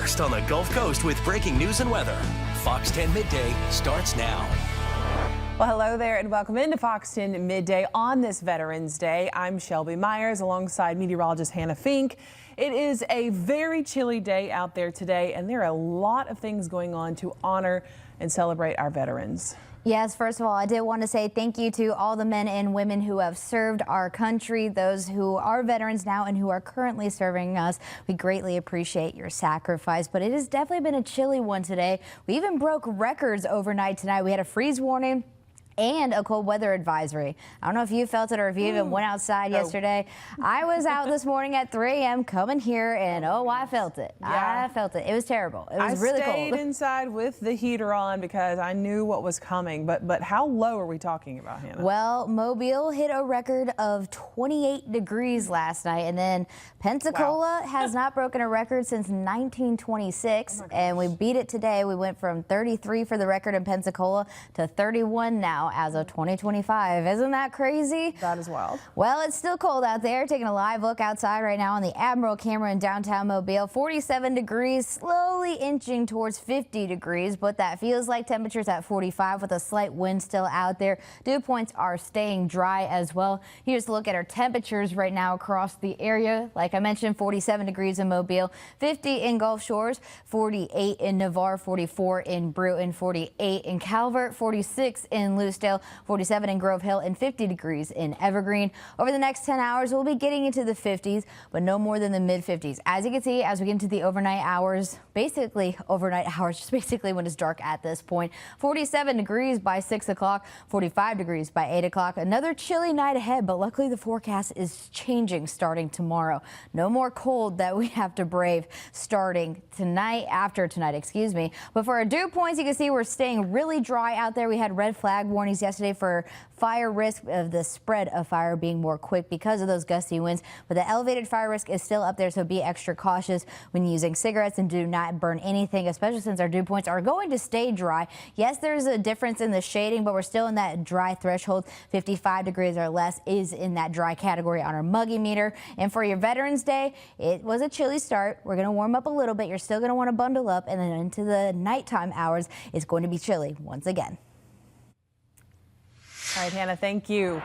first on the Gulf Coast with breaking news and weather. Fox 10 Midday starts now. Well, hello there and welcome into Fox 10 Midday on this Veterans Day. I'm Shelby Myers alongside meteorologist Hannah Fink. It is a very chilly day out there today, and there are a lot of things going on to honor and celebrate our veterans. Yes, first of all, I did want to say thank you to all the men and women who have served our country, those who are veterans now and who are currently serving us. We greatly appreciate your sacrifice, but it has definitely been a chilly one today. We even broke records overnight tonight. We had a freeze warning and a cold weather advisory. I don't know if you felt it or if you even went outside yesterday. I was out this morning at 3 a.m. coming here, and oh, I felt it. Yeah. I felt it. It was terrible. It was really cold. I stayed inside with the heater on because I knew what was coming. But how low are we talking about, Hannah? Well, Mobile hit a record of 28 degrees last night, and then Pensacola has not broken a record since 1926, and we beat it today. We went from 33 for the record in Pensacola to 31 now as of 2025. Isn't that crazy? That is wild. Well, it's still cold out there. Taking a live look outside right now on the Admiral camera in downtown Mobile. 47 degrees, slowly inching towards 50 degrees, but that feels like temperatures at 45 with a slight wind still out there. Dew points are staying dry as well. Here's a look at our temperatures right now across the area. Like I mentioned, 47 degrees in Mobile, 50 in Gulf Shores, 48 in Navarre, 44 in Brewton, 48 in Calvert, 46 in Lucedale, 47 in Grove Hill, and 50 degrees in Evergreen. Over the next 10 hours, we'll be getting into the 50s, but no more than the mid-50s. As you can see, as we get into the overnight hours, just basically when it's dark at this point, 47 degrees by 6 o'clock, 45 degrees by 8 o'clock. Another chilly night ahead, but luckily the forecast is changing starting tomorrow. No more cold that we have to brave starting after tonight, excuse me. But for our dew points, you can see we're staying really dry out there. We had red flag warnings yesterday for fire risk of the spread of fire being more quick because of those gusty winds, but the elevated fire risk is still up there, so be extra cautious when using cigarettes and do not burn anything, especially since our dew points are going to stay dry. Yes, there's a difference in the shading, but we're still in that dry threshold. 55 degrees or less is in that dry category on our muggy meter. And for your Veterans Day, it was a chilly start. We're going to warm up a little bit. You're still going to want to bundle up, and then into the nighttime hours, it's going to be chilly once again. All right, Hannah, thank you.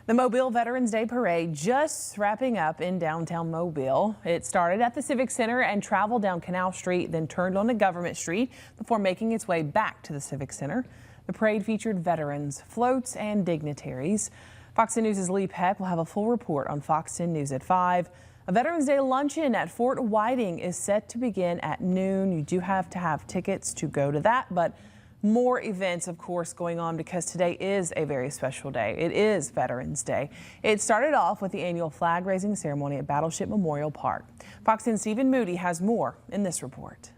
The Mobile Veterans Day Parade just wrapping up in downtown Mobile. It started at the Civic Center and traveled down Canal Street, then turned onto Government Street before making its way back to the Civic Center. The parade featured veterans, floats, and dignitaries. Fox 10 News' Lee Peck will have a full report on Fox 10 News at 5. A Veterans Day luncheon at Fort Whiting is set to begin at noon. You do have to have tickets to go to that, but more events, of course, going on because today is a very special day. It is Veterans Day. It started off with the annual flag-raising ceremony at Battleship Memorial Park. Fox 10's Stephen Moody has more in this report.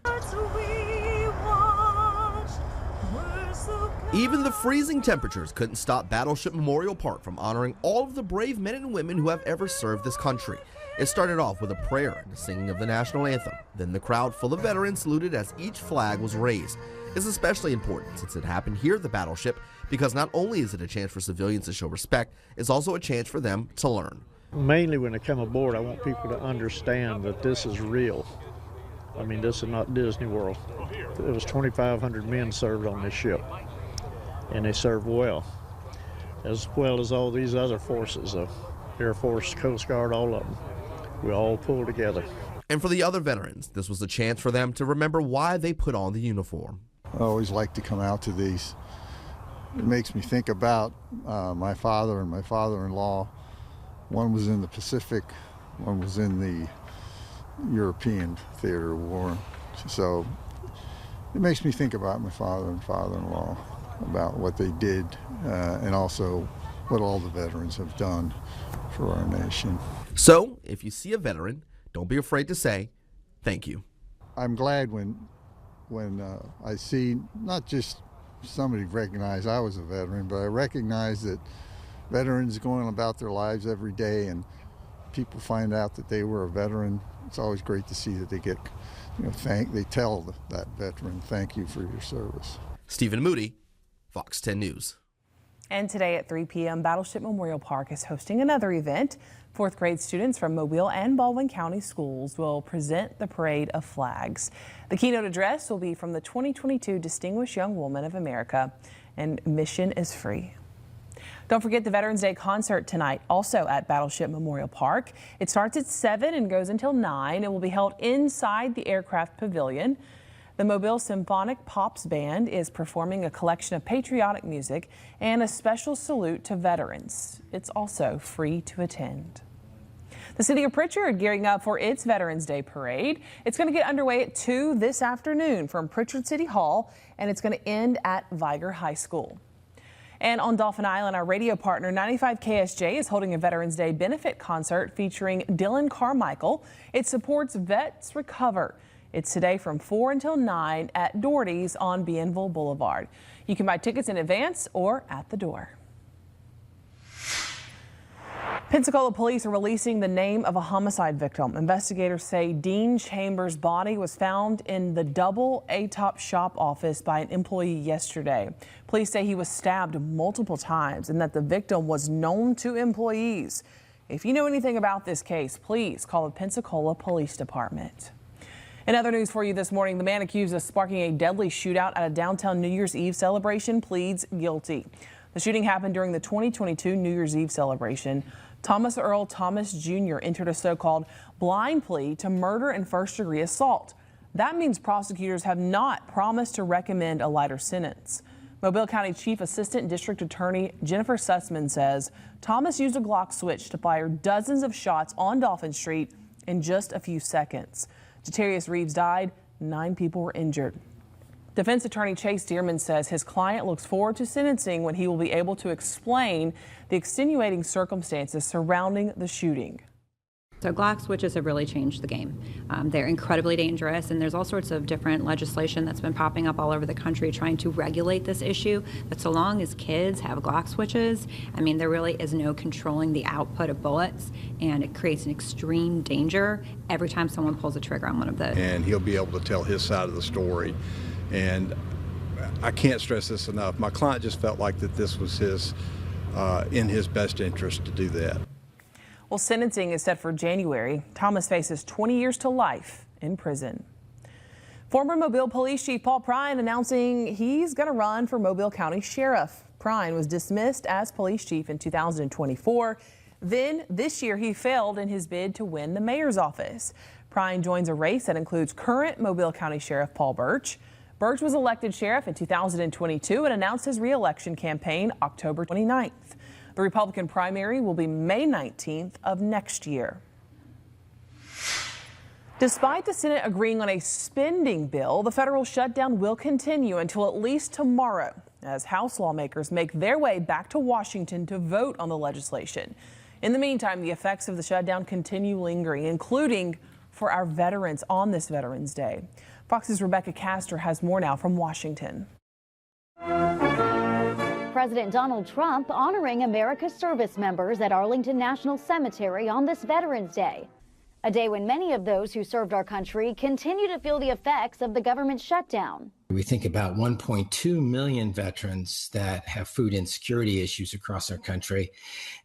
Even the freezing temperatures couldn't stop Battleship Memorial Park from honoring all of the brave men and women who have ever served this country. It started off with a prayer and the singing of the national anthem. Then the crowd full of veterans saluted as each flag was raised. It's especially important since it happened here at the Battleship because not only is it a chance for civilians to show respect, it's also a chance for them to learn. Mainly when they come aboard, I want people to understand that this is real. I mean, this is not Disney World. It was 2,500 men served on this ship, and they served well as all these other forces, Air Force, Coast Guard, all of them. We all pull together. And for the other veterans, this was a chance for them to remember why they put on the uniform. I always like to come out to these. It makes me think about my father and my father-in-law. One was in the Pacific, one was in the European theater war. So it makes me think about my father and father-in-law, about what they did, and also what all the veterans have done for our nation. So if you see a veteran, don't be afraid to say thank you. I'm glad when I see not just somebody recognize I was a veteran, but I recognize that veterans going about their lives every day and people find out that they were a veteran. It's always great to see that they get, they tell that veteran, thank you for your service. Stephen Moody, Fox 10 News. And today at 3 p.m., Battleship Memorial Park is hosting another event. Fourth grade students from Mobile and Baldwin County schools will present the Parade of Flags. The keynote address will be from the 2022 Distinguished Young Woman of America, and admission is free. Don't forget the Veterans Day concert tonight, also at Battleship Memorial Park. It starts at 7 and goes until 9. It will be held inside the aircraft pavilion. The Mobile Symphonic Pops Band is performing a collection of patriotic music and a special salute to veterans. It's also free to attend. The city of Pritchard gearing up for its Veterans Day parade. It's going to get underway at 2 this afternoon from Pritchard City Hall, and it's going to end at Viger High School. And on Dauphin Island, our radio partner 95 KSJ is holding a Veterans Day benefit concert featuring Dylan Carmichael. It supports Vets Recover. It's today from 4 until 9 at Doherty's on Bienville Boulevard. You can buy tickets in advance or at the door. Pensacola police are releasing the name of a homicide victim. Investigators say Dean Chambers' body was found in the Double A-Top shop office by an employee yesterday. Police say he was stabbed multiple times and that the victim was known to employees. If you know anything about this case, please call the Pensacola Police Department. In other news for you this morning, the man accused of sparking a deadly shootout at a downtown New Year's Eve celebration pleads guilty. The shooting happened during the 2022 New Year's Eve celebration. Thomas Earl Thomas Jr. entered a so-called blind plea to murder and first-degree assault. That means prosecutors have not promised to recommend a lighter sentence. Mobile County Chief Assistant District Attorney Jennifer Sussman says Thomas used a Glock switch to fire dozens of shots on Dolphin Street in just a few seconds. Jatarius Reeves died. 9 people were injured. Defense attorney Chase Dearman says his client looks forward to sentencing when he will be able to explain the extenuating circumstances surrounding the shooting. So Glock switches have really changed the game. They're incredibly dangerous, and there's all sorts of different legislation that's been popping up all over the country trying to regulate this issue. But so long as kids have Glock switches, I mean, there really is no controlling the output of bullets, and it creates an extreme danger every time someone pulls a trigger on one of those. And he'll be able to tell his side of the story. And I can't stress this enough. My client just felt like that this was in his best interest to do that. Well, sentencing is set for January. Thomas faces 20 years to life in prison. Former Mobile Police Chief Paul Prine announcing he's going to run for Mobile County Sheriff. Prine was dismissed as police chief in 2024. Then this year he failed in his bid to win the mayor's office. Prine joins a race that includes current Mobile County Sheriff Paul Burch. Burch was elected sheriff in 2022 and announced his re-election campaign October 29th. The Republican primary will be May 19th of next year. Despite the Senate agreeing on a spending bill, the federal shutdown will continue until at least tomorrow as House lawmakers make their way back to Washington to vote on the legislation. In the meantime, the effects of the shutdown continue lingering, including for our veterans on this Veterans Day. Fox's Rebecca Castor has more now from Washington. President Donald Trump honoring America's service members at Arlington National Cemetery on this Veterans Day. A day when many of those who served our country continue to feel the effects of the government shutdown. We think about 1.2 million veterans that have food insecurity issues across our country.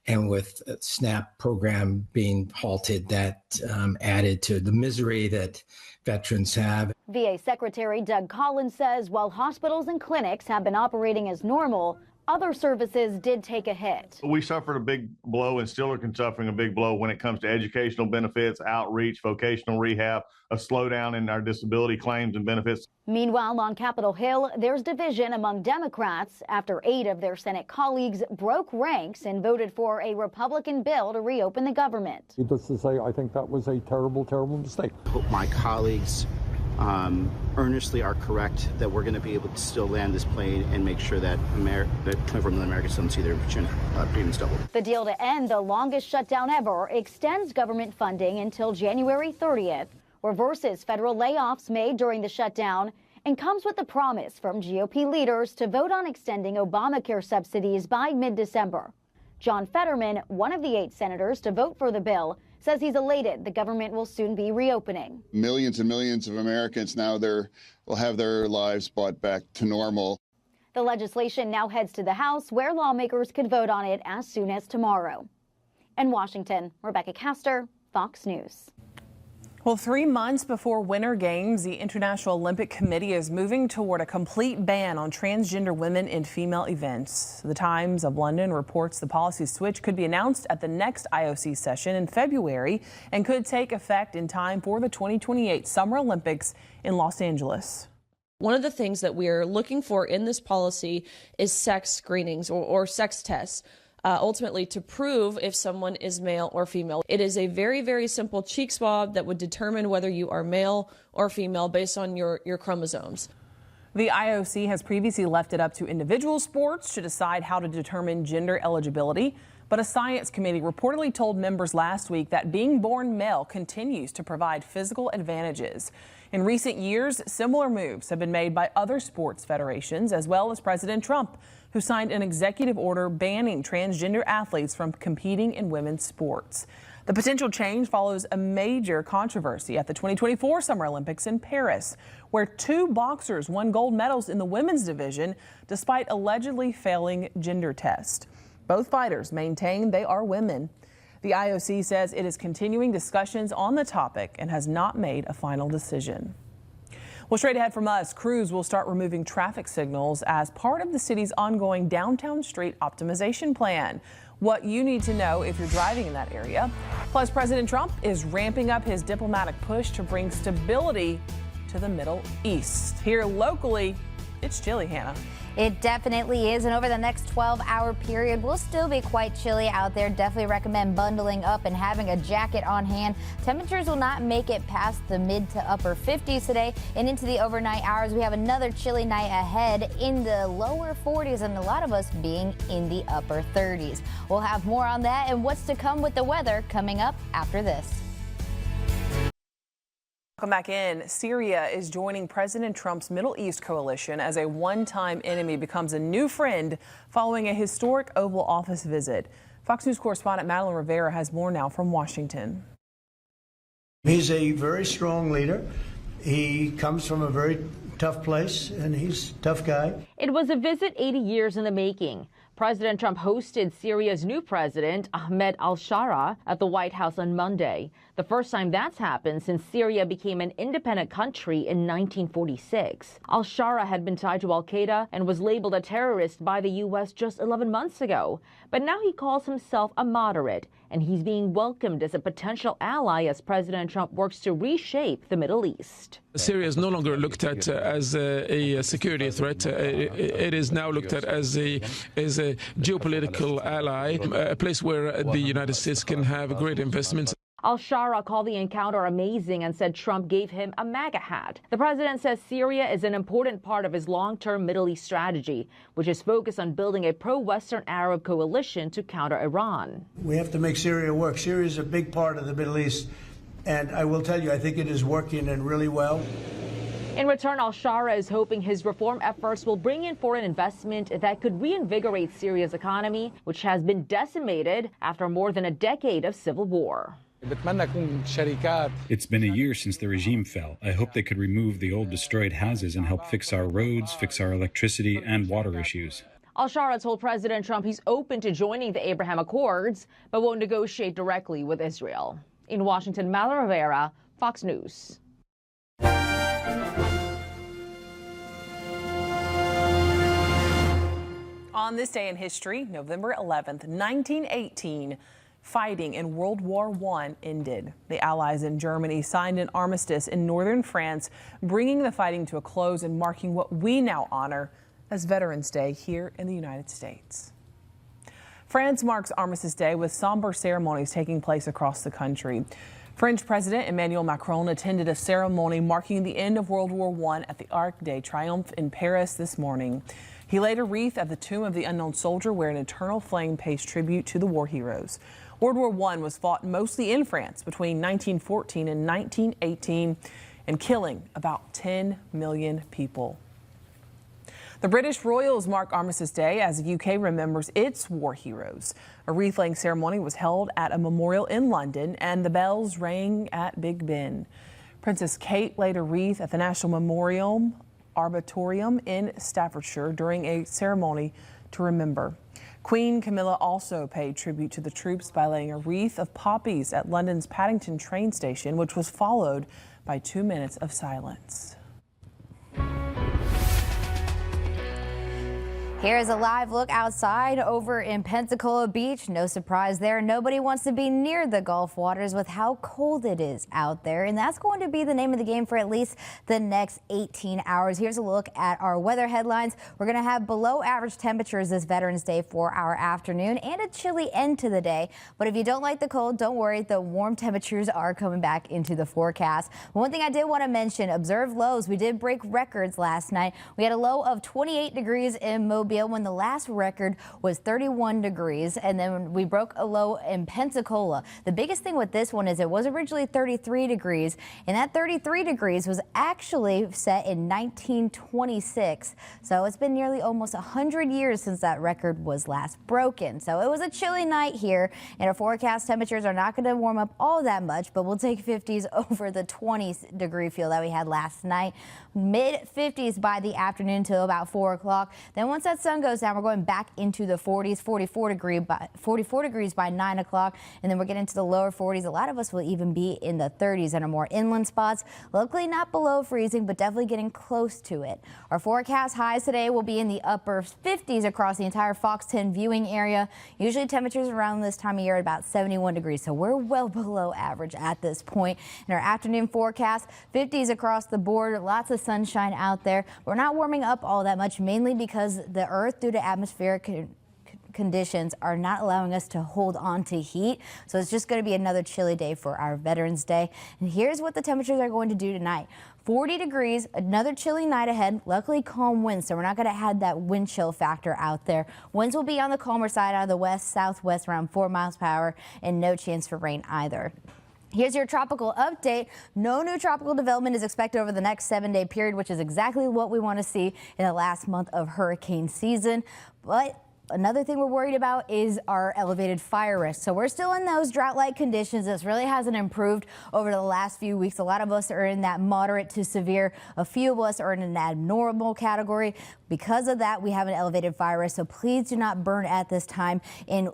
And with SNAP program being halted, that added to the misery that veterans have. VA Secretary Doug Collins says while hospitals and clinics have been operating as normal, other services did take a hit. We suffered a big blow and still are suffering a big blow when it comes to educational benefits, outreach, vocational rehab, a slowdown in our disability claims and benefits. Meanwhile, on Capitol Hill, there's division among Democrats after 8 of their Senate colleagues broke ranks and voted for a Republican bill to reopen the government. Just to say, I think that was a terrible, terrible mistake. Hope my colleagues earnestly are correct that we're going to be able to still land this plane and make sure that 24 million Americans don't see their premiums doubled. The deal to end the longest shutdown ever extends government funding until January 30th, reverses federal layoffs made during the shutdown, and comes with a promise from GOP leaders to vote on extending Obamacare subsidies by mid-December. John Fetterman, one of the 8 senators to vote for the bill, says he's elated the government will soon be reopening. Millions and millions of Americans now will have their lives brought back to normal. The legislation now heads to the House, where lawmakers could vote on it as soon as tomorrow. In Washington, Rebecca Castor, Fox News. Well, 3 months before Winter Games, the International Olympic Committee is moving toward a complete ban on transgender women in female events. The Times of London reports the policy switch could be announced at the next IOC session in February and could take effect in time for the 2028 Summer Olympics in Los Angeles. One of the things that we're looking for in this policy is sex screenings or sex tests. Ultimately to prove if someone is male or female. It is a very, very simple cheek swab that would determine whether you are male or female based on your chromosomes. The IOC has previously left it up to individual sports to decide how to determine gender eligibility, but a science committee reportedly told members last week that being born male continues to provide physical advantages. In recent years, similar moves have been made by other sports federations, as well as President Trump, who signed an executive order banning transgender athletes from competing in women's sports. The potential change follows a major controversy at the 2024 Summer Olympics in Paris, where 2 boxers won gold medals in the women's division despite allegedly failing gender tests. Both fighters maintain they are women. The IOC says it is continuing discussions on the topic and has not made a final decision. Well, straight ahead from us, crews will start removing traffic signals as part of the city's ongoing downtown street optimization plan. What you need to know if you're driving in that area. Plus, President Trump is ramping up his diplomatic push to bring stability to the Middle East. Here locally, it's chilly, Hannah. It definitely is, and over the next 12-hour period, we'll still be quite chilly out there. Definitely recommend bundling up and having a jacket on hand. Temperatures will not make it past the mid to upper 50s today, and into the overnight hours, we have another chilly night ahead in the lower 40s, and a lot of us being in the upper 30s. We'll have more on that and what's to come with the weather coming up after this. Welcome back in. Syria is joining President Trump's Middle East coalition as a one-time enemy becomes a new friend following a historic Oval Office visit. Fox News correspondent Madeline Rivera has more now from Washington. He's a very strong leader. He comes from a very tough place, and he's a tough guy. It was a visit 80 years in the making. President Trump hosted Syria's new president, Ahmed al-Shara, at the White House on Monday. The first time that's happened since Syria became an independent country in 1946. Al-Shara had been tied to al-Qaeda and was labeled a terrorist by the U.S. just 11 months ago. But now he calls himself a moderate, and he's being welcomed as a potential ally as President Trump works to reshape the Middle East. Syria is no longer looked at as a security threat. It is now looked at as a geopolitical ally, a place where the United States can have great investments. Al-Shara called the encounter amazing and said Trump gave him a MAGA hat. The president says Syria is an important part of his long-term Middle East strategy, which is focused on building a pro-Western Arab coalition to counter Iran. We have to make Syria work. Syria is a big part of the Middle East, and I will tell you, I think it is working and really well. In return, al-Shara is hoping his reform efforts will bring in foreign investment that could reinvigorate Syria's economy, which has been decimated after more than a decade of civil war. It's been a year since the regime fell. I hope they could remove the old destroyed houses and help fix our roads, fix our electricity and water issues. Al-Shara told President Trump he's open to joining the Abraham Accords, but won't negotiate directly with Israel. In Washington, Madeline Rivera, Fox News. On this day in history, November 11th, 1918, fighting in World War I ended. The Allies in Germany signed an armistice in northern France, bringing the fighting to a close and marking what we now honor as Veterans Day here in the United States. France marks Armistice Day with somber ceremonies taking place across the country. French President Emmanuel Macron attended a ceremony marking the end of World War I at the Arc de Triomphe in Paris this morning. He laid a wreath at the Tomb of the Unknown Soldier, where an eternal flame pays tribute to the war heroes. World War I was fought mostly in France between 1914 and 1918 and killing about 10 million people. The British Royals mark Armistice Day as the UK remembers its war heroes. A wreath-laying ceremony was held at a memorial in London, and the bells rang at Big Ben. Princess Kate laid a wreath at the National Memorial Arboretum in Staffordshire during a ceremony to remember. Queen Camilla also paid tribute to the troops by laying a wreath of poppies at London's Paddington train station, which was followed by 2 minutes of silence. Here's a live look outside over in Pensacola Beach. No surprise there. Nobody wants to be near the Gulf waters with how cold it is out there. And that's going to be the name of the game for at least the next 18 hours. Here's a look at our weather headlines. We're going to have below average temperatures this Veterans Day for our afternoon and a chilly end to the day. But if you don't like the cold, don't worry. The warm temperatures are coming back into the forecast. One thing I did want to mention, observed lows. We did break records last night. We had a low of 28 degrees in Mobile when the last record was 31 degrees, and then we broke a low in Pensacola. The biggest thing with this one is it was originally 33 degrees, and that 33 degrees was actually set in 1926. So it's been nearly almost 100 years since that record was last broken. So it was a chilly night here, and our forecast temperatures are not going to warm up all that much, but we'll take 50s over the 20-degree feel that we had last night. Mid 50s by the afternoon till about 4 o'clock. Then once that sun goes down, we're going back into the 40s, 44 degrees by 9 o'clock, and then we're getting into the lower 40s. A lot of us will even be in the 30s in our more inland spots. Locally not below freezing, but definitely getting close to it. Our forecast highs today will be in the upper 50s across the entire Fox 10 viewing area. Usually temperatures around this time of year at about 71 degrees, so we're well below average at this point. In our afternoon forecast, 50s across the board, lots of sunshine out there. We're not warming up all that much, mainly because the Earth, due to atmospheric conditions, are not allowing us to hold on to heat. So it's just going to be another chilly day for our Veterans Day. And here's what the temperatures are going to do tonight. 40 degrees, another chilly night ahead. Luckily calm winds, so we're not going to have that wind chill factor out there. Winds will be on the calmer side out of the west, southwest around 4 miles per hour, and no chance for rain either. Here's your tropical update. No new tropical development is expected over the next 7-day period, which is exactly what we want to see in the last month of hurricane season. But another thing we're worried about is our elevated fire risk. So we're still in those drought-like conditions. This really hasn't improved over the last few weeks. A lot of us are in that moderate to severe. A few of us are in an abnormal category. Because of that, we have an elevated fire risk. So please do not burn at this time and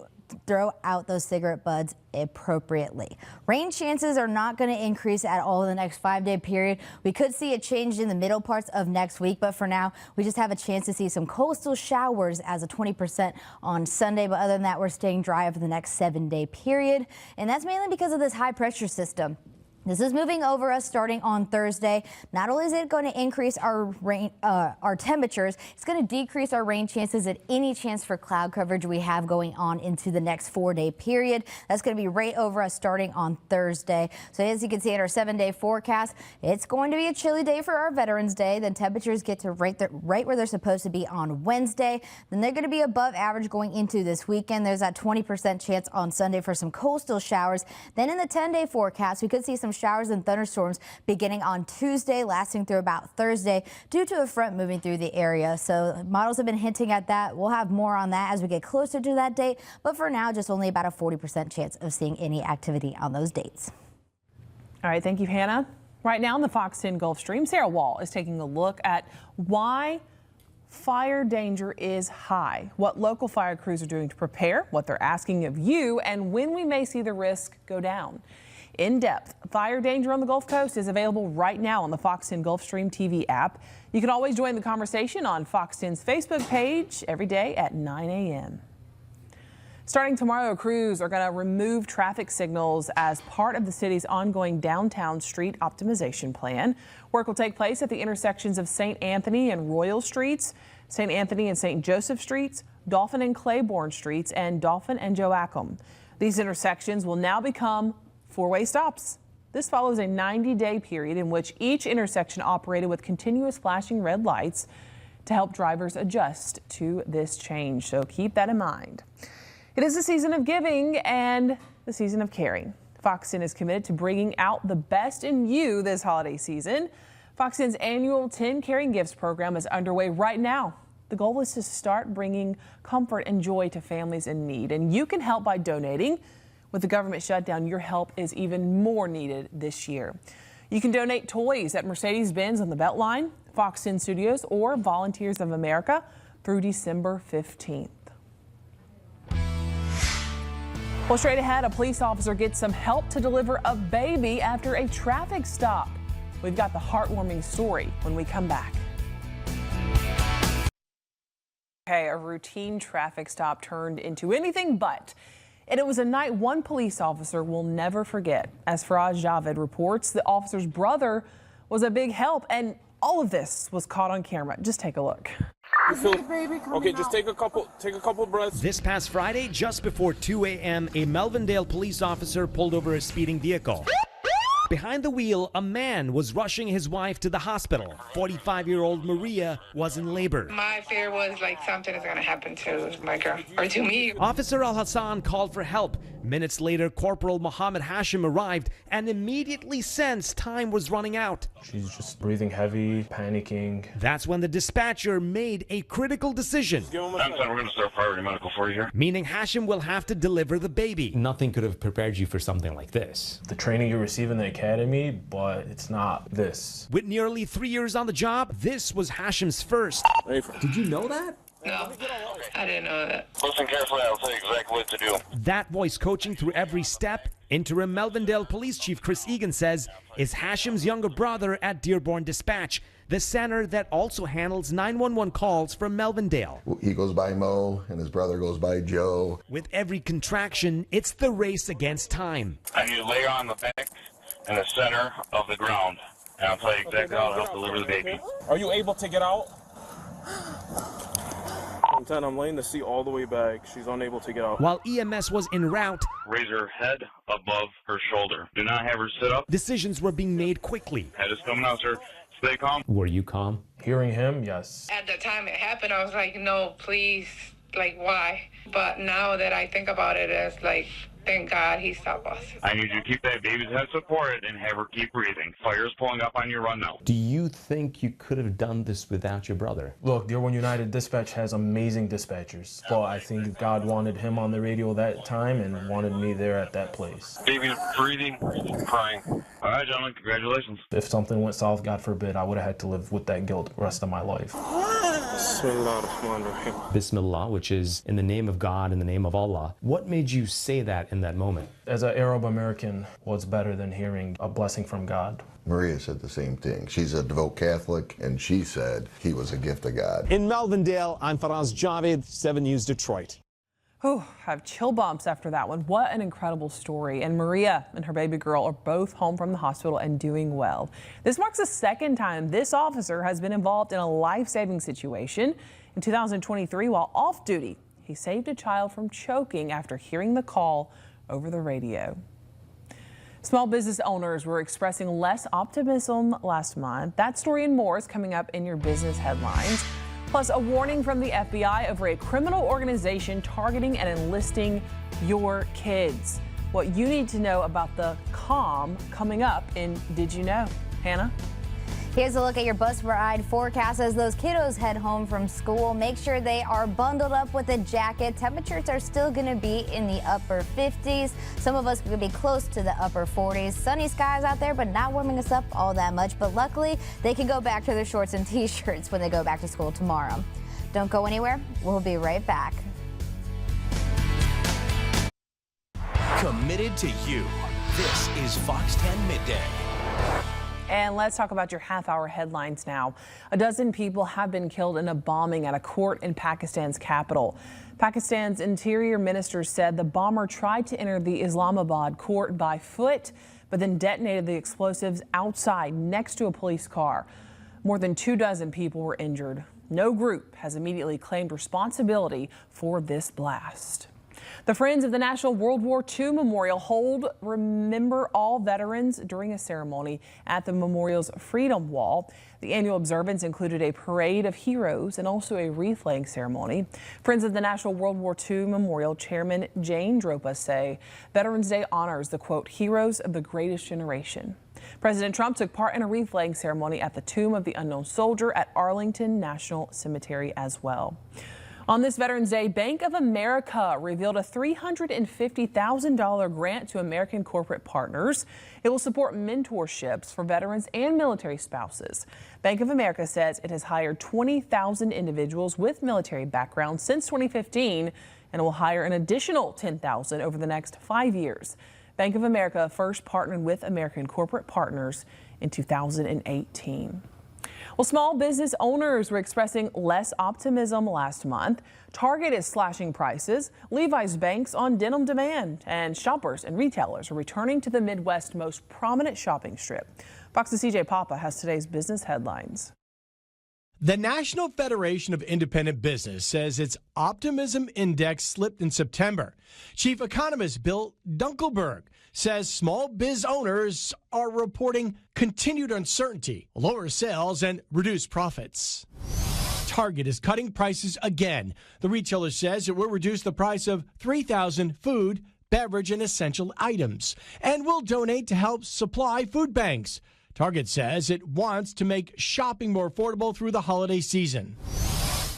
throw out those cigarette butts appropriately. Rain chances are not going to increase at all in the next 5-day period. We could see a change in the middle parts of next week, but for now, we just have a chance to see some coastal showers as a 20% on Sunday. But other than that, we're staying dry for the next 7-day period. And that's mainly because of this high pressure system. This is moving over us starting on Thursday. Not only is it going to increase our temperatures, it's going to decrease our rain chances at any chance for cloud coverage we have going on into the next 4-day period. That's going to be right over us starting on Thursday. So as you can see in our 7-day forecast, it's going to be a chilly day for our Veterans Day. Then temperatures get to right where they're supposed to be on Wednesday. Then they're going to be above average going into this weekend. There's that 20% chance on Sunday for some coastal showers. Then in the 10-day forecast, we could see some showers and thunderstorms beginning on Tuesday, lasting through about Thursday due to a front moving through the area. So models have been hinting at that. We'll have more on that as we get closer to that date. But for now, just only about a 40% chance of seeing any activity on those dates. All right. Thank you, Hannah. Right now in the Fox 10 Gulf Stream, Sarah Wall is taking a look at why fire danger is high, what local fire crews are doing to prepare, what they're asking of you, and when we may see the risk go down. In-depth fire danger on the Gulf Coast is available right now on the Fox 10 Gulf Stream TV app. You can always join the conversation on Fox 10's Facebook page every day at 9 a.m. Starting tomorrow, crews are going to remove traffic signals as part of the city's ongoing downtown street optimization plan. Work will take place at the intersections of St. Anthony and Royal Streets, St. Anthony and St. Joseph Streets, Dolphin and Claiborne Streets, and Dolphin and Joachim. These intersections will now become four-way stops. This follows a 90-day period in which each intersection operated with continuous flashing red lights to help drivers adjust to this change. So keep that in mind. It is the season of giving and the season of caring. Fox 10 is committed to bringing out the best in you this holiday season. Fox 10's annual 10 Caring Gifts program is underway right now. The goal is to start bringing comfort and joy to families in need, and you can help by donating. With the government shutdown, your help is even more needed this year. You can donate toys at Mercedes-Benz on the Beltline, Fox 10 Studios, or Volunteers of America through December 15th. Well, straight ahead, a police officer gets some help to deliver a baby after a traffic stop. We've got the heartwarming story when we come back. Okay, a routine traffic stop turned into anything but. And it was a night one police officer will never forget. As Faraz Javed reports, the officer's brother was a big help, and all of this was caught on camera. Just take a look. Okay, just take a couple breaths. This past Friday, just before 2 a.m., a Melvindale police officer pulled over a speeding vehicle. Behind the wheel, a man was rushing his wife to the hospital. 45-year-old Maria was in labor. My fear was like something is going to happen to my girl or to me. Officer Al-Hassan called for help. Minutes later, Corporal Mohammed Hashim arrived and immediately sensed time was running out. She's just breathing heavy, panicking. That's when the dispatcher made a critical decision. We're going to start priority medical for you here. Meaning Hashim will have to deliver the baby. Nothing could have prepared you for something like this. The training you receive in the academy, but it's not this. With nearly 3 years on the job, this was Hashim's first. Did you know that? No, I didn't know that. Listen carefully, I'll tell you exactly what to do. That voice coaching through every step, interim Melvindale Police Chief Chris Egan says, is Hashim's younger brother at Dearborn Dispatch, the center that also handles 911 calls from Melvindale. He goes by Mo, and his brother goes by Joe. With every contraction, it's the race against time. I need to lay on the back in the center of the ground, and I'll tell you exactly how to help deliver the baby. Are you able to get out? I'm laying the seat all the way back. She's unable to get out. While EMS was en route, Raise her head above her shoulder. Do not have her sit up. Decisions were being made quickly. Head is coming out, sir. Stay calm. Were you calm? Hearing him, yes. At the time it happened, I was like, no, please, like, why? But now that I think about it, it's like, thank God he stopped us. I need you to keep that baby's head supported and have her keep breathing. Fire's pulling up on your run now. Do you think you could have done this without your brother? Look, Dearborn United Dispatch has amazing dispatchers, but I think God wanted him on the radio that time and wanted me there at that place. Baby's breathing, crying. All right, gentlemen, congratulations. If something went south, God forbid, I would have had to live with that guilt the rest of my life. Bismillah, which is in the name of God, in the name of Allah. What made you say that in that moment? As an Arab American, what's better than hearing a blessing from God? Maria said the same thing. She's a devout Catholic, and she said he was a gift of God. In Melvindale, I'm Faraz Javed, 7 News Detroit. Oh, I have chill bumps after that one. What an incredible story. And Maria and her baby girl are both home from the hospital and doing well. This marks the second time this officer has been involved in a life-saving situation. In 2023, while off duty, he saved a child from choking after hearing the call over the radio. Small business owners were expressing less optimism last month. That story and more is coming up in your business headlines. Plus, a warning from the FBI over a criminal organization targeting and enlisting your kids. What you need to know about the calm coming up in Did You Know? Hannah? Here's a look at your bus ride forecast as those kiddos head home from school. Make sure they are bundled up with a jacket. Temperatures are still going to be in the upper 50s. Some of us could be close to the upper 40s. Sunny skies out there, but not warming us up all that much. But luckily, they can go back to their shorts and t-shirts when they go back to school tomorrow. Don't go anywhere. We'll be right back. Committed to you. This is Fox 10 Midday. And let's talk about your half-hour headlines now. A dozen people have been killed in a bombing at a court in Pakistan's capital. Pakistan's interior minister said the bomber tried to enter the Islamabad court by foot, but then detonated the explosives outside next to a police car. More than 24 people were injured. No group has immediately claimed responsibility for this blast. The Friends of the National World War II Memorial hold Remember All Veterans during a ceremony at the memorial's Freedom Wall. The annual observance included a parade of heroes and also a wreath-laying ceremony. Friends of the National World War II Memorial Chairman Jane Dropa say Veterans Day honors the, quote, heroes of the greatest generation. President Trump took part in a wreath-laying ceremony at the Tomb of the Unknown Soldier at Arlington National Cemetery as well. On this Veterans Day, Bank of America revealed a $350,000 grant to American corporate partners. It will support mentorships for veterans and military spouses. Bank of America says it has hired 20,000 individuals with military backgrounds since 2015 and will hire an additional 10,000 over the next 5 years. Bank of America first partnered with American corporate partners in 2018. Well, small business owners were expressing less optimism last month. Target is slashing prices, Levi's banks on denim demand, and shoppers and retailers are returning to the Midwest's most prominent shopping strip. Fox's CJ Papa has today's business headlines. The National Federation of Independent Business says its optimism index slipped in September. Chief economist Bill Dunkelberg says small biz owners are reporting continued uncertainty, lower sales, and reduced profits. Target is cutting prices again. The retailer says it will reduce the price of 3,000 food, beverage, and essential items and will donate to help supply food banks. Target says it wants to make shopping more affordable through the holiday season.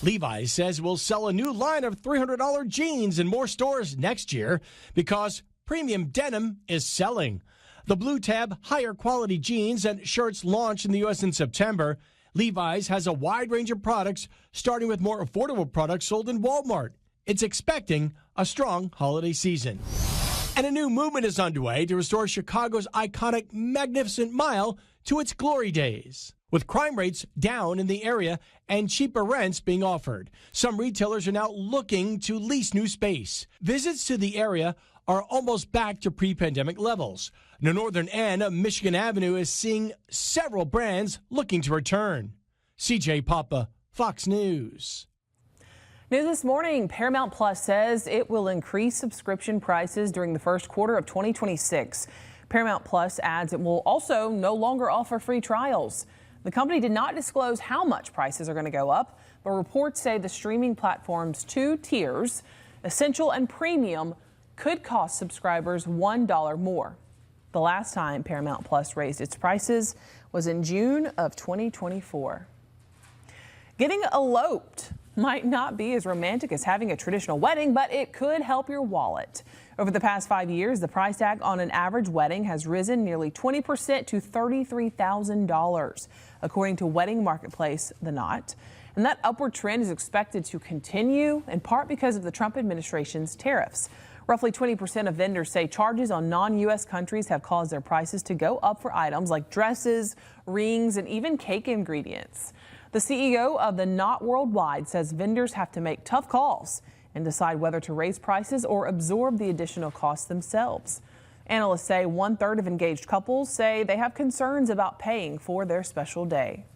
Levi's says it will sell a new line of $300 jeans in more stores next year because premium denim is selling. The Blue Tab higher quality jeans and shirts launched in the U.S. in September. Levi's has a wide range of products, starting with more affordable products sold in Walmart. It's expecting a strong holiday season. And a new movement is underway to restore Chicago's iconic Magnificent Mile to its glory days. With crime rates down in the area and cheaper rents being offered, some retailers are now looking to lease new space. Visits to the area are almost back to pre-pandemic levels. The northern end of Michigan Avenue is seeing several brands looking to return. CJ Papa, Fox News. News this morning, Paramount Plus says it will increase subscription prices during the first quarter of 2026. Paramount Plus adds it will also no longer offer free trials. The company did not disclose how much prices are going to go up, but reports say the streaming platform's two tiers, Essential and Premium, could cost subscribers $1 more. The last time Paramount Plus raised its prices was in June of 2024. Getting eloped might not be as romantic as having a traditional wedding, but it could help your wallet. Over the past 5 years, the price tag on an average wedding has risen nearly 20% to $33,000, according to wedding marketplace The Knot. And that upward trend is expected to continue, in part because of the Trump administration's tariffs. Roughly 20% of vendors say charges on non-U.S. countries have caused their prices to go up for items like dresses, rings, and even cake ingredients. The CEO of The Knot Worldwide says vendors have to make tough calls and decide whether to raise prices or absorb the additional costs themselves. Analysts say 1/3 of engaged couples say they have concerns about paying for their special day.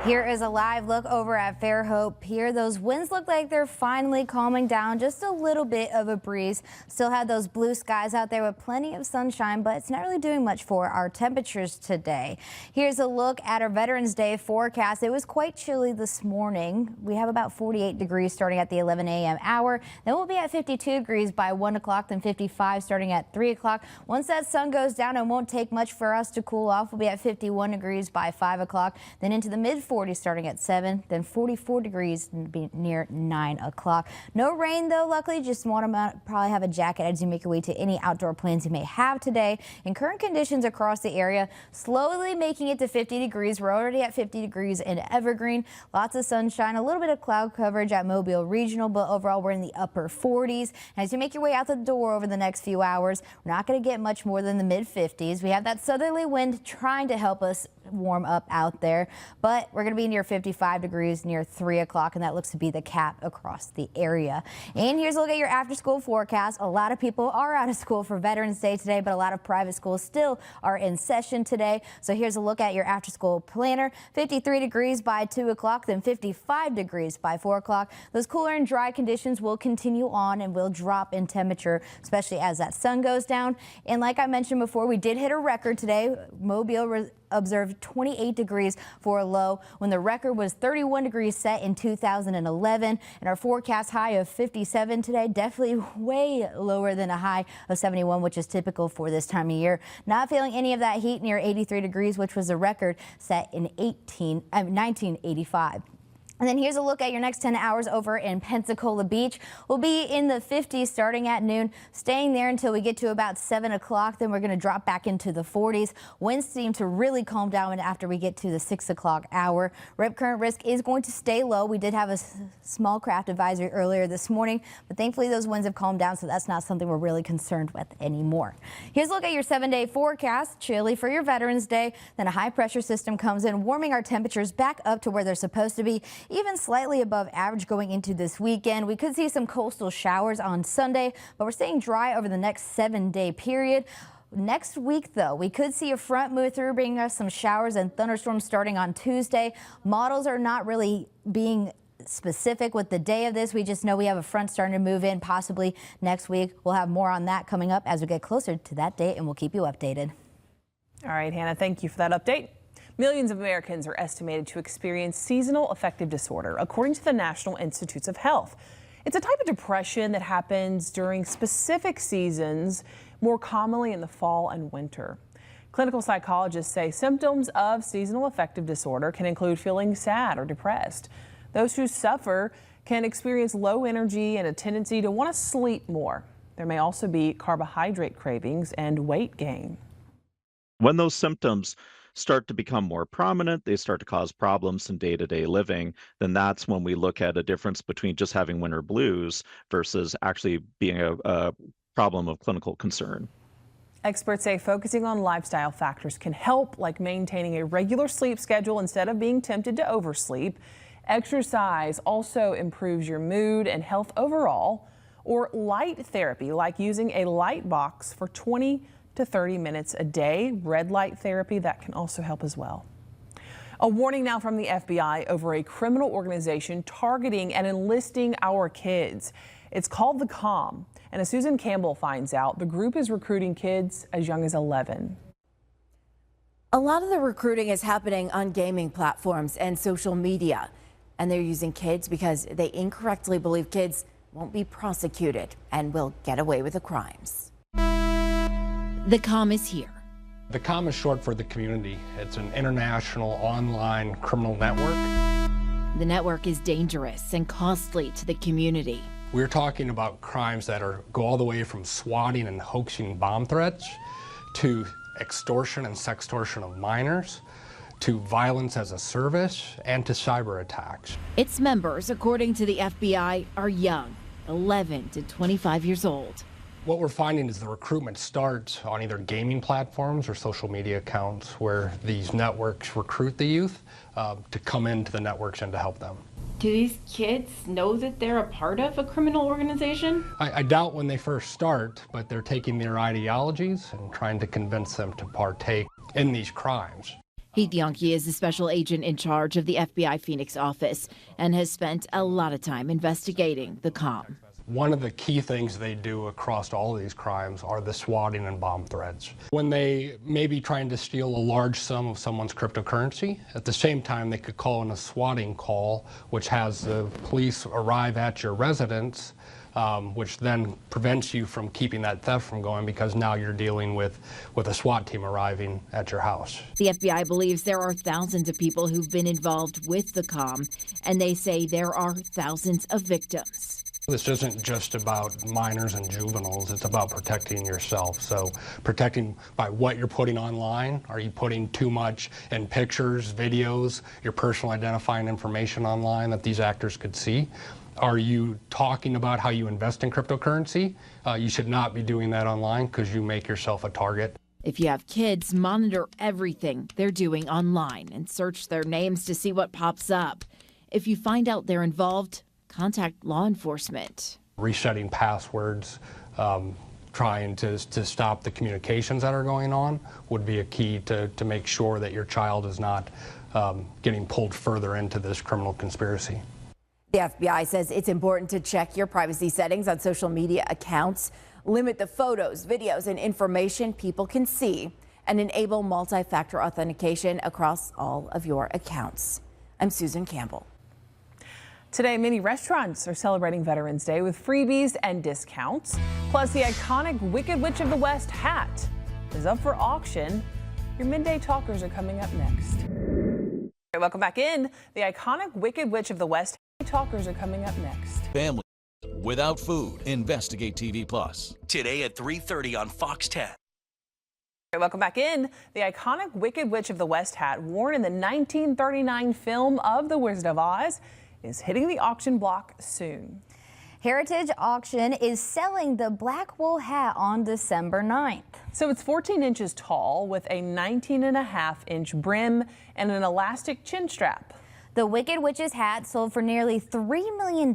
Here is a live look over at Fairhope Pier. Those winds look like they're finally calming down, just a little bit of a breeze. Still have those blue skies out there with plenty of sunshine, but it's not really doing much for our temperatures today. Here's a look at our Veterans Day forecast. It was quite chilly this morning. We have about 48 degrees starting at the 11 a.m. hour. Then we'll be at 52 degrees by 1 o'clock, then 55 starting at 3 o'clock. Once that sun goes down, it won't take much for us to cool off. We'll be at 51 degrees by 5 o'clock, then into the mid 40s starting at 7, then 44 degrees near 9 o'clock. No rain though, luckily. Just want to probably have a jacket as you make your way to any outdoor plans you may have today. And current conditions across the area slowly making it to 50 degrees. We're already at 50 degrees in Evergreen. Lots of sunshine, a little bit of cloud coverage at Mobile Regional, but overall we're in the upper 40s. And as you make your way out the door over the next few hours, we're not going to get much more than the mid 50s. We have that southerly wind trying to help us warm up out there, but we're going to be near 55 degrees near 3 o'clock, and that looks to be the cap across the area. And here's a look at your after school forecast. A lot of people are out of school for Veterans Day today, but a lot of private schools still are in session today. So here's a look at your after school planner. 53 degrees by 2 o'clock, then 55 degrees by 4 o'clock. Those cooler and dry conditions will continue on and will drop in temperature, especially as that sun goes down. And like I mentioned before, we did hit a record today. Mobile observed 28 degrees for a low when the record was 31 degrees set in 2011. And our forecast high of 57 today, definitely way lower than a high of 71, which is typical for this time of year. Not feeling any of that heat near 83 degrees, which was a record set in 1985. And then here's a look at your next 10 hours over in Pensacola Beach. We'll be in the 50s starting at noon, staying there until we get to about 7 o'clock. Then we're going to drop back into the 40s. Winds seem to really calm down after we get to the 6 o'clock hour. Rip current risk is going to stay low. We did have a small craft advisory earlier this morning, but thankfully those winds have calmed down, so that's not something we're really concerned with anymore. Here's a look at your 7-day forecast. Chilly for your Veterans Day. Then a high pressure system comes in, warming our temperatures back up to where they're supposed to be, even slightly above average going into this weekend. We could see some coastal showers on Sunday, but we're staying dry over the next 7-day period. Next week, though, we could see a front move through, bringing us some showers and thunderstorms starting on Tuesday. Models are not really being specific with the day of this. We just know we have a front starting to move in possibly next week. We'll have more on that coming up as we get closer to that date, and we'll keep you updated. All right, Hannah, thank you for that update. Millions of Americans are estimated to experience seasonal affective disorder, according to the National Institutes of Health. It's a type of depression that happens during specific seasons, more commonly in the fall and winter. Clinical psychologists say symptoms of seasonal affective disorder can include feeling sad or depressed. Those who suffer can experience low energy and a tendency to want to sleep more. There may also be carbohydrate cravings and weight gain. When those symptoms start to become more prominent, they start to cause problems in day-to-day living, then that's when we look at a difference between just having winter blues versus actually being a problem of clinical concern. Experts say focusing on lifestyle factors can help, like maintaining a regular sleep schedule instead of being tempted to oversleep. Exercise also improves your mood and health overall, or light therapy, like using a light box for 20 to 30 minutes a day. Red light therapy, that can also help as well. A warning now from the FBI over a criminal organization targeting and enlisting our kids. It's called the COM, and as Susan Campbell finds out, the group is recruiting kids as young as 11. A lot of the recruiting is happening on gaming platforms and social media, and they're using kids because they incorrectly believe kids won't be prosecuted and will get away with the crimes. The COM is here. The COM is short for the community. It's an international online criminal network. The network is dangerous and costly to the community. We're talking about crimes that go all the way from swatting and hoaxing bomb threats to extortion and sextortion of minors, to violence as a service, and to cyber attacks. Its members, according to the FBI, are young, 11 to 25 years old. What we're finding is the recruitment starts on either gaming platforms or social media accounts where these networks recruit the youth to come into the networks and to help them. Do these kids know that they're a part of a criminal organization? I doubt when they first start, but they're taking their ideologies and trying to convince them to partake in these crimes. Heath Yonke is the special agent in charge of the FBI Phoenix office and has spent a lot of time investigating the COM. One of the key things they do across all of these crimes are the swatting and bomb threats. When they may be trying to steal a large sum of someone's cryptocurrency, at the same time they could call in a swatting call, which has the police arrive at your residence, which then prevents you from keeping that theft from going because now you're dealing with a SWAT team arriving at your house. The FBI believes there are thousands of people who've been involved with the COM, and they say there are thousands of victims. This isn't just about minors and juveniles, it's about protecting yourself. So protecting by what you're putting online. Are you putting too much in pictures, videos, your personal identifying information online that these actors could see? Are you talking about how you invest in cryptocurrency? You should not be doing that online because you make yourself a target. If you have kids, monitor everything they're doing online and search their names to see what pops up. If you find out they're involved, contact law enforcement. Resetting passwords, trying to stop the communications that are going on would be a key to make sure that your child is not getting pulled further into this criminal conspiracy. The FBI says it's important to check your privacy settings on social media accounts, limit the photos, videos, and information people can see, and enable multi-factor authentication across all of your accounts. I'm Susan Campbell. Today, many restaurants are celebrating Veterans Day with freebies and discounts. Plus, the iconic Wicked Witch of the West hat is up for auction. Your midday talkers are coming up next. Welcome back in. The iconic Wicked Witch of the West talkers are coming up next. Family Without Food. Investigate TV Plus. Today at 3:30 on Fox 10. Welcome back in. The iconic Wicked Witch of the West hat, worn in the 1939 film of The Wizard of Oz, is hitting the auction block soon. Heritage Auction is selling the black wool hat on December 9th. So it's 14 inches tall with a 19.5-inch brim and an elastic chin strap. The Wicked Witch's hat sold for nearly $3 million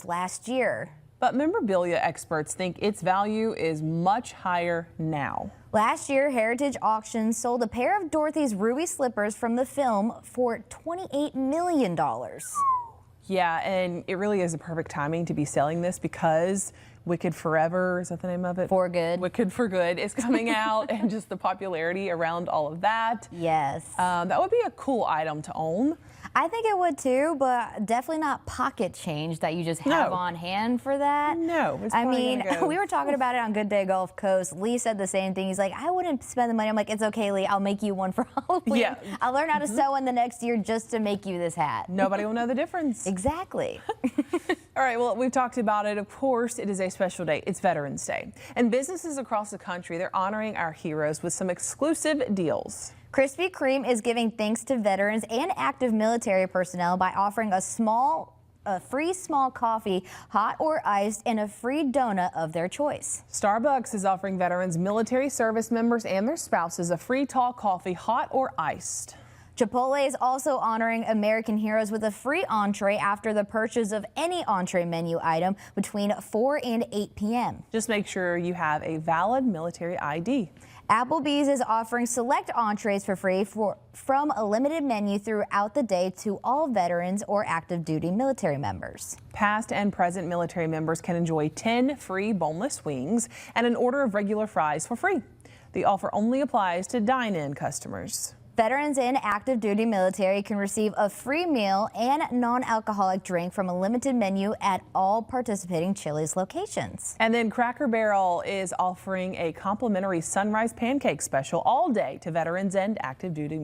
last year. But memorabilia experts think its value is much higher now. Last year, Heritage Auction sold a pair of Dorothy's ruby slippers from the film for $28 million. Yeah, and it really is a perfect timing to be selling this because Wicked Forever, is that the name of it? For Good. Wicked for Good is coming out, and just the popularity around all of that. Yes. That would be a cool item to own. I think it would too, but definitely not pocket change that you just have on hand for that. No, it's I mean, go. we were talking about it on Good Day Gulf Coast. Lee said the same thing. He's like, I wouldn't spend the money. I'm like, it's okay, Lee. I'll make you one for Halloween. Yeah. I'll learn how to sew in the next year just to make you this hat. Nobody will know the difference. Exactly. All right, well, we've talked about it. Of course, it is a special day. It's Veterans Day. And businesses across the country, they're honoring our heroes with some exclusive deals. Krispy Kreme is giving thanks to veterans and active military personnel by offering a free small coffee, hot or iced, and a free donut of their choice. Starbucks is offering veterans, military service members, and their spouses a free tall coffee, hot or iced. Chipotle is also honoring American heroes with a free entree after the purchase of any entree menu item between 4 and 8 p.m. Just make sure you have a valid military ID. Applebee's is offering select entrees for free from a limited menu throughout the day to all veterans or active duty military members. Past and present military members can enjoy 10 free boneless wings and an order of regular fries for free. The offer only applies to dine-in customers. Veterans and active duty military can receive a free meal and non-alcoholic drink from a limited menu at all participating Chili's locations. And then Cracker Barrel is offering a complimentary sunrise pancake special all day to veterans and active duty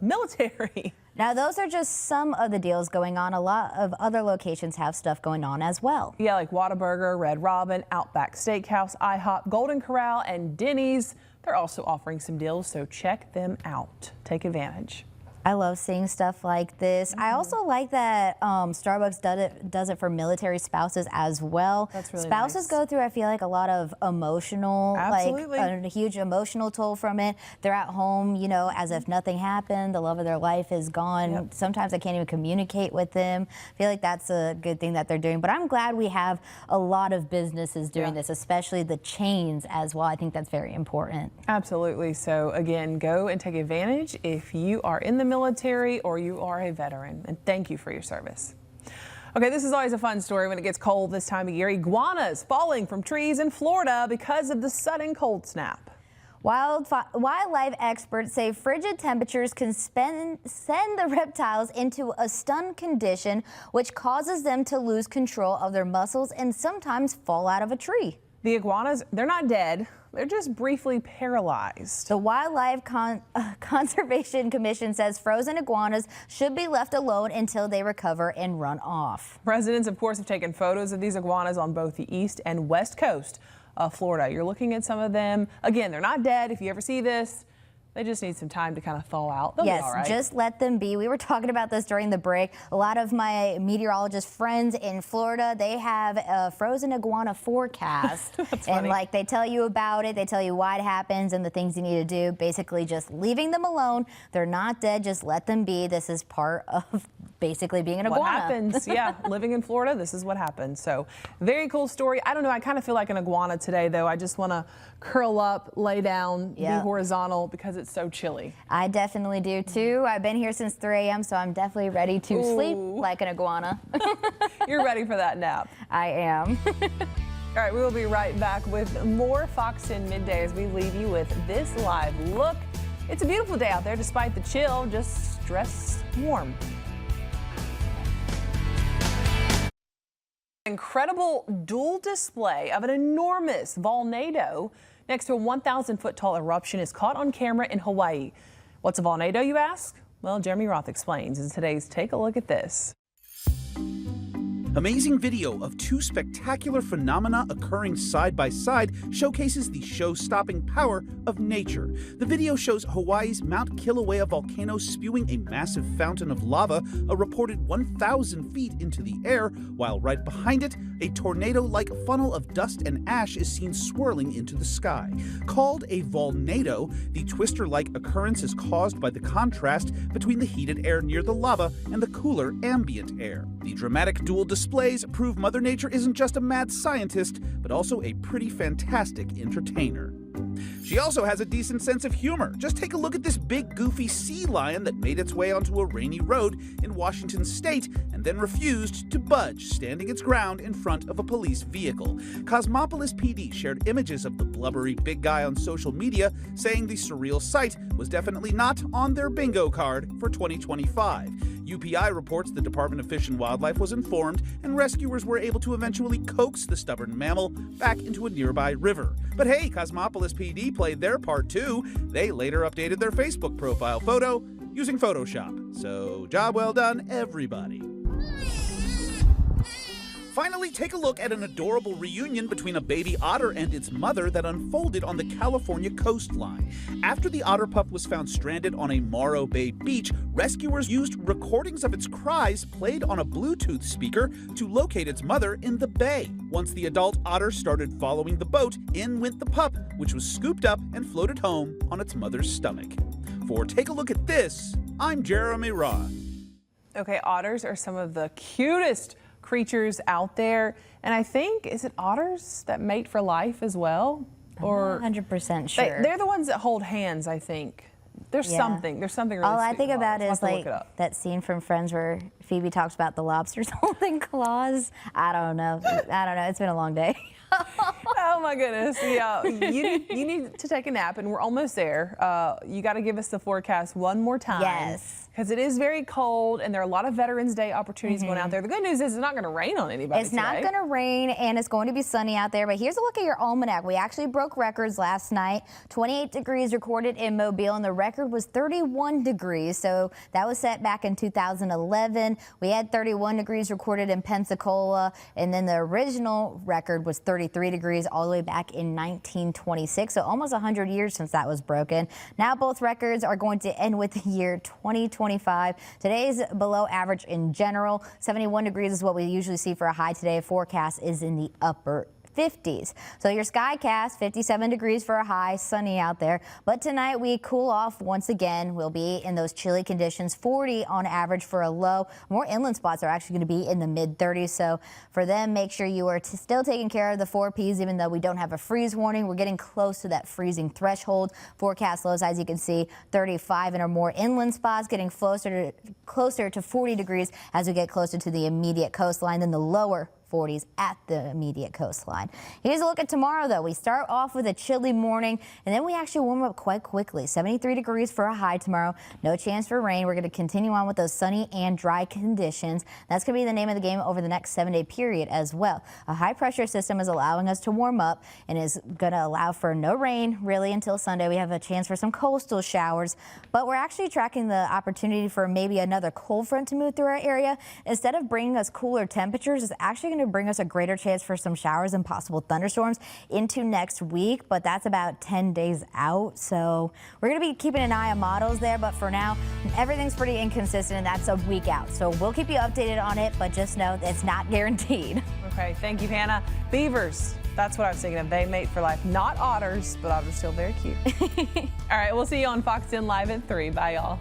military. Now, those are just some of the deals going on. A lot of other locations have stuff going on as well. Yeah, like Whataburger, Red Robin, Outback Steakhouse, IHOP, Golden Corral, and Denny's. They're also offering some deals, so check them out. Take advantage. I love seeing stuff like this. I also like that Starbucks does it for military spouses as well. That's really Spouses nice. go through, I feel like, a lot of emotional, Absolutely. like a huge emotional toll from it. They're at home, you know, as if nothing happened. The love of their life is gone. Yep. Sometimes I can't even communicate with them. I feel like that's a good thing that they're doing. But I'm glad we have a lot of businesses doing this, especially the chains as well. I think that's very important. Absolutely. So again, go and take advantage if you are in the military or you are a veteran, and thank you for your service. Okay, this is always a fun story when it gets cold this time of year. Iguanas falling from trees in Florida because of the sudden cold snap. Wildlife experts say frigid temperatures can send the reptiles into a stunned condition, which causes them to lose control of their muscles and sometimes fall out of a tree. The iguanas, they're not dead. They're just briefly paralyzed. The Wildlife Conservation Commission says frozen iguanas should be left alone until they recover and run off. Residents, of course, have taken photos of these iguanas on both the east and west coast of Florida. You're looking at some of them. Again, they're not dead. If you ever see this, they just need some time to kind of thaw out. They'll be all right. Just let them be. We were talking about this during the break. A lot of my meteorologist friends in Florida, they have a frozen iguana forecast. That's and funny. like they tell you about it, they tell you why it happens and the things you need to do. Basically just leaving them alone. They're not dead, just let them be. This is part of basically being an iguana. What happens? Yeah, living in Florida, this is what happens. So very cool story. I don't know, I kind of feel like an iguana today though. I just want to curl up, lay down, be horizontal because it's so chilly. I definitely do too. I've been here since 3 a.m. so I'm definitely ready to sleep like an iguana. You're ready for that nap. I am. All right, we will be right back with more Fox 10 Midday as we leave you with this live look. It's a beautiful day out there despite the chill. Just dress warm. Incredible dual display of an enormous volcano next to a 1,000-foot tall eruption is caught on camera in Hawaii. What's a volcano, you ask? Well, Jeremy Roth explains in today's Take a Look at This. Amazing video of two spectacular phenomena occurring side by side showcases the show-stopping power of nature. The video shows Hawaii's Mount Kilauea volcano spewing a massive fountain of lava, a reported 1,000 feet into the air, while right behind it, a tornado-like funnel of dust and ash is seen swirling into the sky. Called a volnado, the twister-like occurrence is caused by the contrast between the heated air near the lava and the cooler ambient air. The dramatic dual displays prove Mother Nature isn't just a mad scientist, but also a pretty fantastic entertainer. She also has a decent sense of humor. Just take a look at this big, goofy sea lion that made its way onto a rainy road in Washington state and then refused to budge, standing its ground in front of a police vehicle. Cosmopolis PD shared images of the blubbery big guy on social media, saying the surreal sight was definitely not on their bingo card for 2025. UPI reports the Department of Fish and Wildlife was informed, and rescuers were able to eventually coax the stubborn mammal back into a nearby river. But hey, Cosmopolis PD played their part too. They later updated their Facebook profile photo using Photoshop. So, job well done, everybody. Finally, take a look at an adorable reunion between a baby otter and its mother that unfolded on the California coastline. After the otter pup was found stranded on a Morro Bay beach, rescuers used recordings of its cries played on a Bluetooth speaker to locate its mother in the bay. Once the adult otter started following the boat, in went the pup, which was scooped up and floated home on its mother's stomach. For Take a Look at This, I'm Jeremy Roth. Okay, otters are some of the cutest creatures out there, and I think, is it otters that mate for life as well? Or I'm not 100% sure. They're the ones that hold hands, I think. There's something really all I sweet think about otters. is like that scene from Friends where Phoebe talks about the lobsters holding claws. I don't know. It's been a long day. Oh my goodness. Yeah, you need to take a nap, and we're almost there. You got to give us the forecast one more time. Yes. Because it is very cold, and there are a lot of Veterans Day opportunities going out there. The good news is it's not going to rain on anybody It's not going to rain, and it's going to be sunny out there. But here's a look at your almanac. We actually broke records last night. 28 degrees recorded in Mobile, and the record was 31 degrees. So that was set back in 2011. We had 31 degrees recorded in Pensacola, and then the original record was 33 degrees all the way back in 1926. So almost 100 years since that was broken. Now both records are going to end with the year 2025. Today's below average in general. 71 degrees is what we usually see for a high today. Forecast is in the upper 50s. So your skycast, 57 degrees for a high, sunny out there. But tonight we cool off once again. We'll be in those chilly conditions, 40 on average for a low. More inland spots are actually going to be in the mid 30s. So for them, make sure you are still taking care of the 4 Ps, even though we don't have a freeze warning. We're getting close to that freezing threshold. Forecast lows, as you can see, 35 and or more inland spots, getting closer to 40 degrees as we get closer to the immediate coastline. Then the lower 40s at the immediate coastline. Here's a look at tomorrow, though. We start off with a chilly morning, and then we actually warm up quite quickly. 73 degrees for a high tomorrow. No chance for rain. We're going to continue on with those sunny and dry conditions. That's going to be the name of the game over the next 7-day period as well. A high-pressure system is allowing us to warm up and is going to allow for no rain really until Sunday. We have a chance for some coastal showers, but we're actually tracking the opportunity for maybe another cold front to move through our area. Instead of bringing us cooler temperatures, it's actually going to bring us a greater chance for some showers and possible thunderstorms into next week, but that's about 10 days out. So we're going to be keeping an eye on models there, but for now, everything's pretty inconsistent, and that's a week out. So we'll keep you updated on it, but just know it's not guaranteed. Okay, thank you, Hannah. Beavers, that's what I was thinking of. They mate for life. Not otters, but otters still very cute. All right, we'll see you on Fox 10 Live at 3. Bye, y'all.